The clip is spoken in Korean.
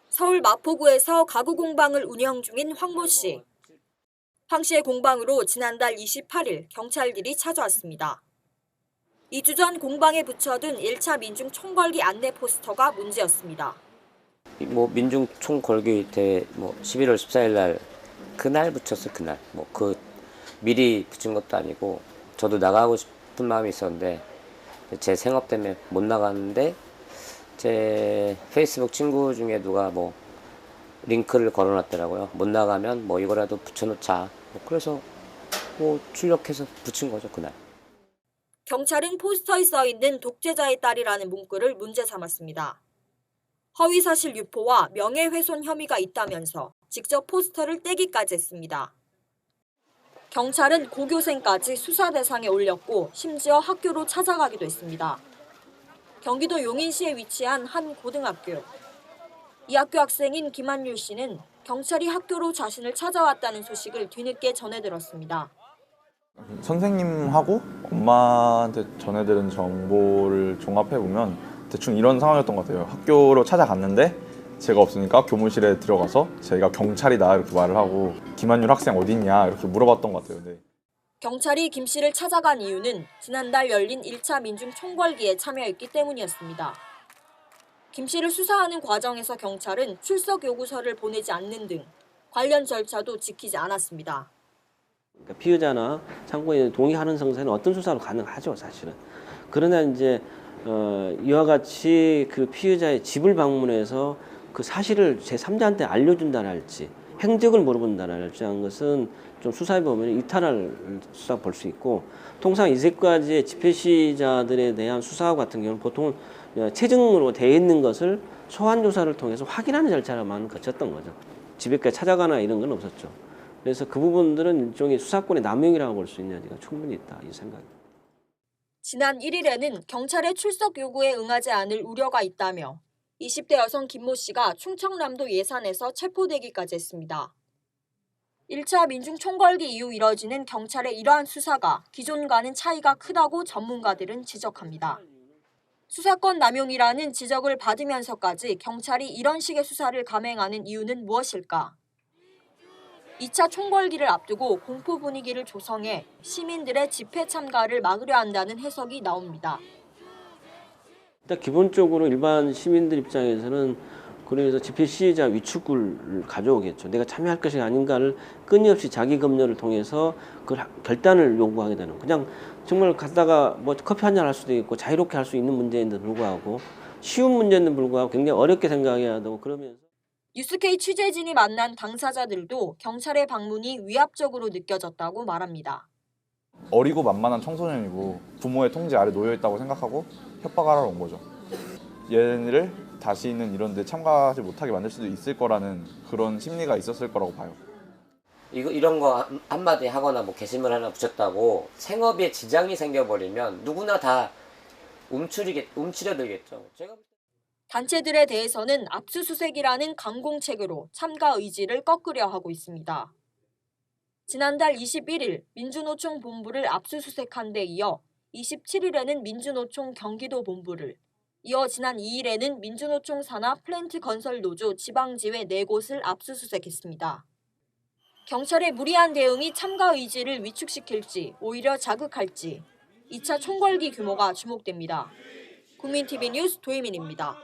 서울 마포구에서 가구 공방을 운영 중인 황모 씨. 황 씨의 공방으로 지난달 28일 경찰들이 찾아왔습니다. 2주 전 공방에 붙여둔 1차 민중 총궐기 안내 포스터가 문제였습니다. 민중 총궐기 때 11월 14일 날 그날 붙였어. 그날 미리 붙인 것도 아니고 저도 나가고 싶은 마음이 있었는데 제 생업 때문에 못 나갔는데 제 페이스북 친구 중에 누가 링크를 걸어놨더라고요. 못 나가면 이거라도 붙여놓자. 그래서 출력해서 붙인 거죠, 그날. 경찰은 포스터에 써있는 독재자의 딸이라는 문구를 문제 삼았습니다. 허위사실 유포와 명예훼손 혐의가 있다면서 직접 포스터를 떼기까지 했습니다. 경찰은 고교생까지 수사 대상에 올렸고 심지어 학교로 찾아가기도 했습니다. 경기도 용인시에 위치한 한 고등학교. 이 학교 학생인 김한율 씨는 경찰이 학교로 자신을 찾아왔다는 소식을 뒤늦게 전해 들었습니다. 선생님하고 엄마한테 전해들은 정보를 종합해보면 대충 이런 상황이었던 것 같아요. 학교로 찾아갔는데 제가 없으니까 교무실에 들어가서 제가 경찰이다 이렇게 말을 하고 김한율 학생 어디 있냐 이렇게 물어봤던 것 같아요. 네. 경찰이 김 씨를 찾아간 이유는 지난달 열린 1차 민중 총궐기에 참여했기 때문이었습니다. 김 씨를 수사하는 과정에서 경찰은 출석 요구서를 보내지 않는 등 관련 절차도 지키지 않았습니다. 그러니까 피의자나 참고인이 동의하는 성사는 어떤 수사로 가능하죠, 사실은. 그러나 이제 이와 같이 그 피의자의 집을 방문해서 그 사실을 제3자한테 알려준다는 할지 행적을 물어본다는 할지 하는 것은 좀 수사해 보면 이탈할 수사 볼 수 있고, 통상 이제까지의 집회 시위자들에 대한 수사 같은 경우는 보통 체증으로 되어 있는 것을 소환 조사를 통해서 확인하는 절차로만 거쳤던 거죠. 집에까지 찾아가나 이런 건 없었죠. 그래서 그 부분들은 일종의 수사권의 남용이라고 볼 수 있는 여지가 충분히 있다, 이 생각입니다. 지난 1일에는 경찰의 출석 요구에 응하지 않을 우려가 있다며 20대 여성 김모 씨가 충청남도 예산에서 체포되기까지 했습니다. 1차 민중 총궐기 이후 이뤄지는 경찰의 이러한 수사가 기존과는 차이가 크다고 전문가들은 지적합니다. 수사권 남용이라는 지적을 받으면서까지 경찰이 이런 식의 수사를 감행하는 이유는 무엇일까? 2차 총궐기를 앞두고 공포 분위기를 조성해 시민들의 집회 참가를 막으려 한다는 해석이 나옵니다. 일단 기본적으로 일반 시민들 입장에서는 그래서 집회 시위자 위축을 가져오겠죠. 내가 참여할 것이 아닌가를 끊임없이 자기 검열을 통해서 그 결단을 요구하게 되는, 그냥 정말 갔다가 커피 한잔 할 수도 있고 자유롭게 할 수 있는 문제인데 불구하고, 쉬운 문제인데 불구하고 굉장히 어렵게 생각해야 되고, 그러면서 뉴스K 취재진이 만난 당사자들도 경찰의 방문이 위압적으로 느껴졌다고 말합니다. 어리고 만만한 청소년이고 부모의 통제 아래 놓여있다고 생각하고 협박하러 온 거죠. 얘네를 다시는 이런 데 참가하지 못하게 만들 수도 있을 거라는 그런 심리가 있었을 거라고 봐요. 이런 거 한마디 하거나 게시물 하나 붙였다고 생업에 지장이 생겨버리면 누구나 다 움츠려들겠죠. 단체들에 대해서는 압수수색이라는 강공책으로 참가 의지를 꺾으려 하고 있습니다. 지난달 21일 민주노총 본부를 압수수색한 데 이어 27일에는 민주노총 경기도 본부를, 이어 지난 2일에는 민주노총 산하 플랜트 건설 노조 지방지회 4곳을 압수수색했습니다. 경찰의 무리한 대응이 참가 의지를 위축시킬지 오히려 자극할지 2차 총궐기 규모가 주목됩니다. 국민TV 뉴스 도희민입니다.